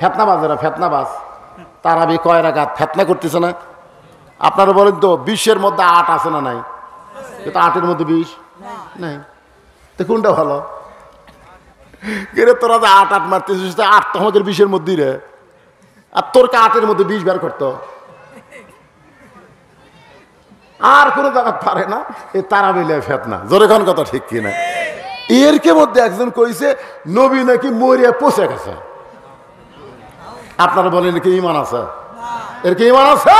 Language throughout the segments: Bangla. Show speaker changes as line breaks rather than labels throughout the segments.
ফেতনাবাজেরা ফেতনাবাজ। তারাবি কয় রাকাত ফেতনা করতেছে না? আপনারা বলেন তো 20-এর মধ্যে 8 আছে না নাই? কিন্তু 8-এর মধ্যে 20 নাই, তো কোনটা ভালো? তোরা যে 8 মারতেছিস, 8 তো আমাদের 20-এর মধ্যেই রে, আর তোর কে 8-এর মধ্যে 20 বের করতো? আর কোনো জায়গা পারে না। এই তারাবিলে ফেতনা, জোরে কোন কথা ঠিক কিনা? এর কে মধ্যে একজন কইছে নবী নাকি মরিয়া পচে গেছে। আপনারা বলেন কি ঈমান আছে? এর কি ঈমান আছে?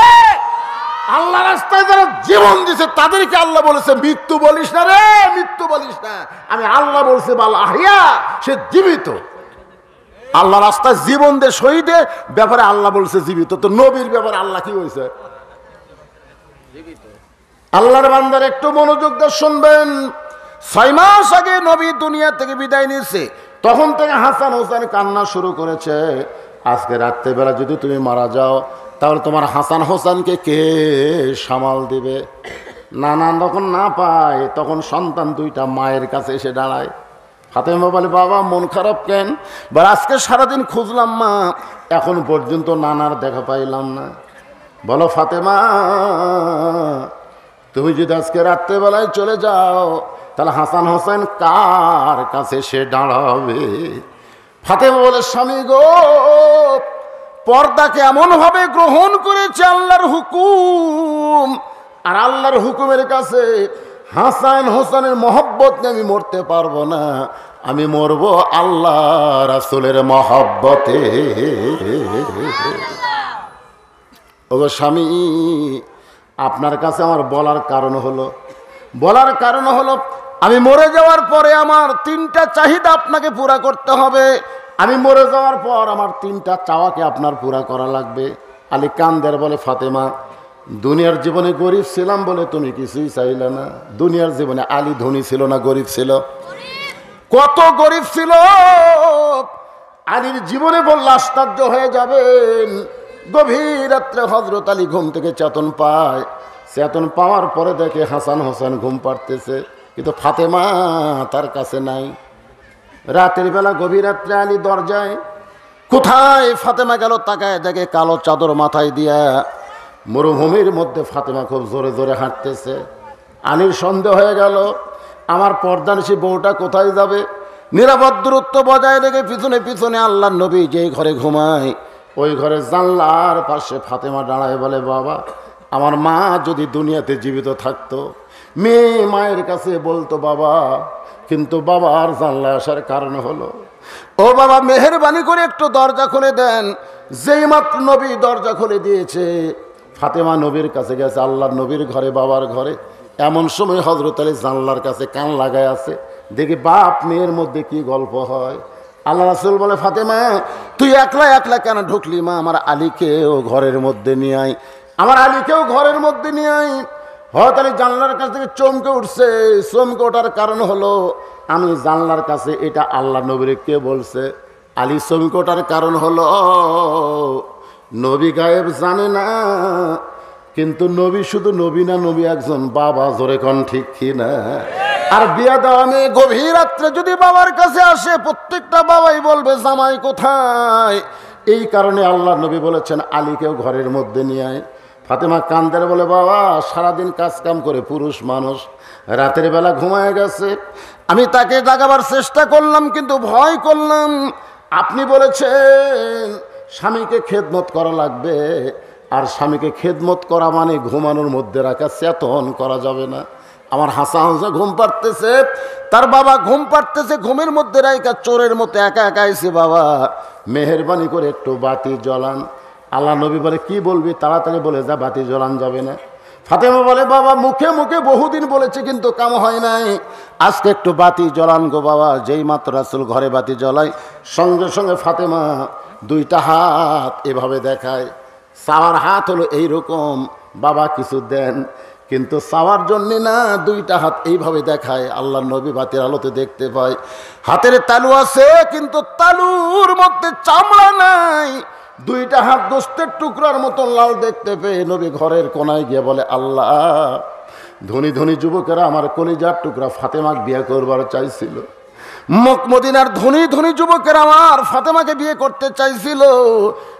আল্লাহ রাস্তায় যারা জীবন দিছে তাদেরকে আল্লাহ বলেছে মৃত্যু বলিস না রে, মৃত্যু বলিস না। আমি আল্লাহ বলছি বাল আহিয়া, সে জীবিত। আল্লাহ রাস্তায় জীবন দে শহীদের ব্যাপারে আল্লাহ বলছে জীবিত। তো নবীর ব্যাপারে আল্লাহ কি হয়েছে? আল্লাহর বান্দার একটু মনোযোগ দিয়ে শুনবেন। 6 মাস আগে নবী দুনিয়া থেকে বিদায় নিয়েছে, তখন থেকে হাসান হোসেন কান্না শুরু করেছে। আজকে রাত্রেবেলা যদি তুমি মারা যাও তাহলে তোমার হাসান হোসেনকে কে সামাল দিবে? নানা যখন না পায় তখন সন্তান 2টা মায়ের কাছে এসে দাঁড়ায়। ফাতেমা বলে বাবা মন খারাপ কেন? বলে আজকে সারাদিন খুঁজলাম মা, এখন পর্যন্ত নানার দেখা পাইলাম না। বলো ফাতেমা, তুমি যদি আজকে রাত্রেবেলায় চলে যাও তাহলে হাসান হোসেন কার কাছে সে দাঁড়াবে? ফাতেমা বলে স্বামী গো, পর্দাকে এমন ভাবে গ্রহণ করেছে আল্লাহর হুকুম, আর আল্লাহর হুকুমের কাছে হাসান হোসেনের মহব্বত নিয়ে আমি মরতে পারবো না, আমি মরবো আল্লাহ রাসূলের মহব্বতে। ওগো স্বামী, আপনার কাছে আমার বলার কারণ হলো আমি মরে যাওয়ার পরে আমার 3টা চাহিদা আপনাকে পুরা করতে হবে। আমি মরে যাওয়ার পর আমার 3টা চাওয়াকে আপনার পুরা করা লাগবে। আলী কান্দের বলে ফাতেমা, দুনিয়ার জীবনে গরিব ছিলাম বলে তুমি কিছুই চাইলে না। দুনিয়ার জীবনে আলী ধনী ছিল না গরিব ছিল? কত গরিব ছিল। আলীর জীবনে বললে আশ্চর্য হয়ে যাবেন। গভীর রাত্রে হযরত আলী ঘুম থেকে চেতন পায়। চেতন পাওয়ার পরে দেখে হাসান হোসেন ঘুম পাড়তেছে, কিন্তু ফাতেমা তার কাছে নাই। রাতের বেলা গভীর রাত্রে আলী দরজায়, কোথায় ফাতেমা গেল তাকায় দেখে কালো চাদর মাথায় দিয়া মরুভূমির মধ্যে ফাতেমা খুব জোরে জোরে হাঁটতেছে। আলীর সন্দেহ হয়ে গেল আমার পর্দানিশী বউটা কোথায় যাবে। নিরাপদ দূরত্ব বজায় রেখে পিছনে পিছনে আল্লাহর নবী যেই ঘরে ঘুমায় ওই ঘরে জানলার পাশে ফাতেমা দাঁড়ায় বলে বাবা, আমার মা যদি দুনিয়াতে জীবিত থাকতো মেয়ে মায়ের কাছে বলতো বাবা, কিন্তু বাবার জানলা আসার কারণ হলো ও বাবা মেহেরবানি করে একটু দরজা খুলে দেন। যেই মাত্র নবী দরজা খুলে দিয়েছে ফাতেমা নবীর কাছে গেছে, আল্লাহর নবীর ঘরে বাবার ঘরে। এমন সময় হযরত আলী জানলার কাছে কান লাগায় আছে, দেখি বাপ মেয়ের মধ্যে কি গল্প হয়। আল্লাহ রাসূল বলে ফাতেমা তুই একলা একলা কেন ঢুকলি মা, আমার আলীকেও ঘরের মধ্যে নিয়ে আয়, আমার আলীকেও ঘরের মধ্যে নিয়ে আয়। হয়তো আলী জানলার কাছ থেকে চমকে উঠছে। চমকে ওঠার কারণ হলো আমি জানলার কাছে, এটা আল্লাহ নবীর কে বলছে। আলী চমকে ওঠার কারণ হলো নবী গায়েব জানে না, কিন্তু নবী শুধু নবী না, নবী একজন বাবা, জোরে কোন ঠিক কিনা? আর বিয়া দেওয়া মেয়ে গভীর রাত্রে যদি বাবার কাছে আসে প্রত্যেকটা বাবাই বলবে জামাই কোথায়। এই কারণে আল্লাহ নবী বলেছেন আলীকেও ঘরের মধ্যে নিয়ে আয়। ফাতেমা কান্দের বলে বাবা সারাদিন কাজ কাম করে পুরুষ মানুষ, রাতের বেলা ঘুমায় গেছে, আমি তাকে জাগাবার চেষ্টা করলাম কিন্তু ভয় করলাম। আপনি বলেছেন স্বামীকে খেদমত করা লাগবে, আর স্বামীকে খেদমত করা মানে ঘুমানোর মধ্যে রাখা, চেতন করা যাবে না। আমার হাসান হোসেন ঘুম পাড়তেছে, তার বাবা ঘুম পাড়তেছে, ঘুমের মধ্যে রাইকা চোরের মতো একা একা এসে বাবা মেহেরবানি করে একটু বাতি জ্বলান। আল্লাহ নবী বলে কি বলবি, তাড়াতাড়ি বলে যা, বাতি জ্বলান যাবে না। ফাতেমা বলে বাবা মুখে মুখে বহুদিন বলেছে কিন্তু কাম হয় নাই, আজকে একটু বাতি জ্বলান গো বাবা। যেই মাত্র রাসূল ঘরে বাতি জ্বলায় সঙ্গে সঙ্গে ফাতেমা 2টা হাত এভাবে দেখায়। চাওয়ার হাত হলো এইরকম, বাবা কিছু দেন, কিন্তু চাওয়ার জন্যে না, 2টা হাত এইভাবে দেখায়। আল্লাহ নবী বাতির আলোতে দেখতে পায় হাতের তালু আছে কিন্তু তালুর মধ্যে চামড়া নাই। 2টা হাত গোস্তের টুকরার মতন লাল দেখতে পেয়ে নবী ঘরের কোনায় গিয়ে বলে আল্লাহ, ধনী ধনী যুবকেরা আমার কলিজার টুকরা ফাতেমাকে বিয়ে করবার চাইছিল, মদিনার ধনী ধনী যুবকেরা আমার ফাতেমাকে বিয়ে করতে চাইছিল,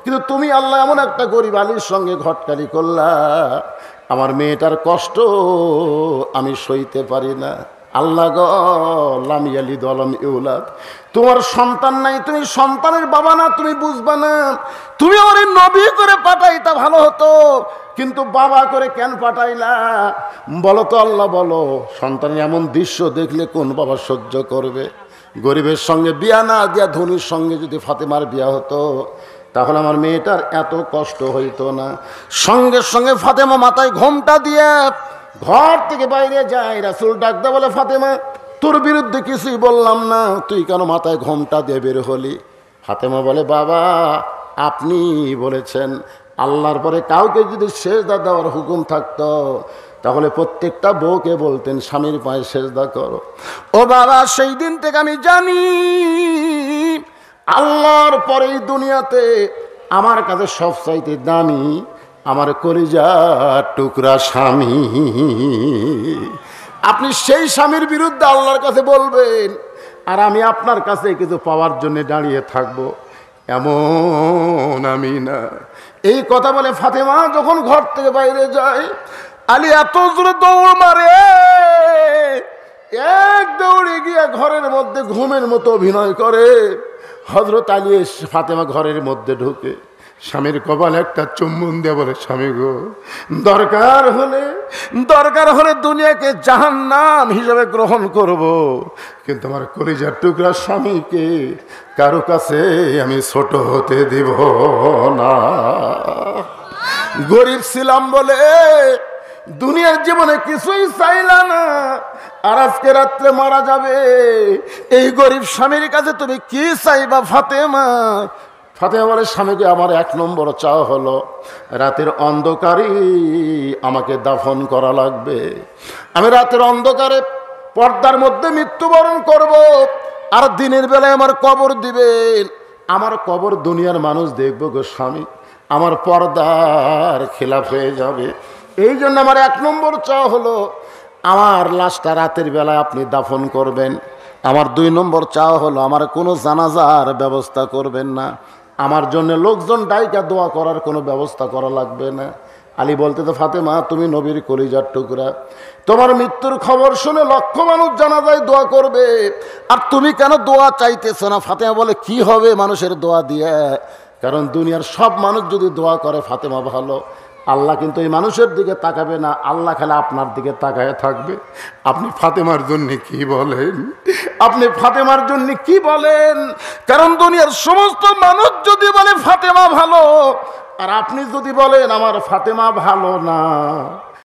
কিন্তু তুমি আল্লাহ এমন একটা গরিব আলীর সঙ্গে ঘটকারি করলা, আমার মেয়েটার কষ্ট আমি সইতে পারি না। আল্লাহ গো লাম ইয়ালিদ ওয়া লাম ইউলাদ, তোমার সন্তান নাই, তুমি সন্তানের বাবা না, তুমি বুঝবা না। তুমি আমার নবী করে পাঠাইতা ভালো হতো, কিন্তু বাবা করে কেন পাঠাইলা বলো তো আল্লাহ, বলো। সন্তানের এমন দৃশ্য দেখলে কোন বাবা সহ্য করবে? গরিবের সঙ্গে বিয়া না দিয়া ধনীর সঙ্গে যদি ফাতেমার বিয়া হতো, তাহলে আমার মেয়েটার এত কষ্ট হইতো না। সঙ্গে সঙ্গে ফাতেমা মাথায় ঘোমটা দিয়ে ঘর থেকে বাইরে যায়। রাসূল ডাকতে বলে, ফাতেমা তোর বিরুদ্ধে কিছুই বললাম না, তুই কেন মাথায় ঘোমটা দিয়ে বের হলি? ফাতেমা বলে, বাবা আপনি বলেছেন আল্লাহর পরে কাউকে যদি সেজদা দেওয়ার হুকুম থাকতো, তাহলে প্রত্যেকটা বউকে বলতেন স্বামীর পায়ে সেজদা করো। ও বাবা, সেই দিন থেকে আমি জানি আল্লাহর পরে এই দুনিয়াতে আমার কাছে সবচাইতে দামি আমার কলিজার টুকরা স্বামী। আপনি সেই স্বামীর বিরুদ্ধে আল্লাহর কাছে বলবেন, আর আমি আপনার কাছে কিছু পাওয়ার জন্য দাঁড়িয়ে থাকবো, এমন আমি না। এই কথা বলে ফাতেমা যখন ঘর থেকে বাইরে যায়, আলী এত জোরে দৌড় মারে, এক দৌড়ে গিয়ে ঘরের মধ্যে ঘুমের মতো অভিনয় করে। হযরত আলী ফাতেমা ঘরের মধ্যে ঢুকে স্বামীর কপালে একটা চুম্বন দিয়ে বলে, স্বামী গো, দরকার হলে দুনিয়াকে জাহান্নাম হিসেবে গ্রহণ করব, কিন্তু আমার কলিজার টুকরা স্বামীকে কারো কাছে আমি ছোট হতে দিব না। গরিব ছিলাম বলে দুনিয়ার জীবনে কিছুই চাইলা না, আর আজকে রাত্রে মারা যাবে, এই গরিব স্বামীর কাছে তুমি কি চাইবা ফাতেমা? ফাতেমা বলে, স্বামীকে আমার এক নম্বর চাওয়া হলো রাতের অন্ধকারেই আমাকে দাফন করা লাগবে। আমি রাতের অন্ধকারে পর্দার মধ্যে মৃত্যুবরণ করব, আর দিনের বেলায় আমার কবর দিবেন। আমার কবর দুনিয়ার মানুষ দেখবো গো স্বামী, আমার পর্দার খেলাফ হয়ে যাবে। এই জন্য আমার এক নম্বর চাওয়া হলো আমার লাশটা রাতের বেলায় আপনি দাফন করবেন। আমার দুই নম্বর চাওয়া হলো আমার কোনো জানাজার ব্যবস্থা করবেন না, আমার জন্য লোকজন ডাইকা দোয়া করার কোনো ব্যবস্থা করা লাগবে না। আলী বলতে, তো ফাতেমা তুমি নবীর কলিজার টুকরা, তোমার মৃত্যুর খবর শুনে লক্ষ মানুষ জানাজায় দোয়া করবে, আর তুমি কেন দোয়া চাইতেছো না? ফাতেমা বলে, কি হবে মানুষের দোয়া দিয়ে? কারণ দুনিয়ার সব মানুষ যদি দোয়া করে ফাতেমা ভালো, আল্লাহ কিন্তু এই মানুষের দিকে তাকাবে না, আল্লাহ খেলে আপনার দিকে তাকায় থাকবে। আপনি ফাতেমার জন্য কি বলেন? আপনি ফাতেমার জন্য কি বলেন? কারণ দুনিয়ার সমস্ত মানুষ যদি বলে ফাতেমা ভালো, আর আপনি যদি বলেন আমার ফাতেমা ভালো না,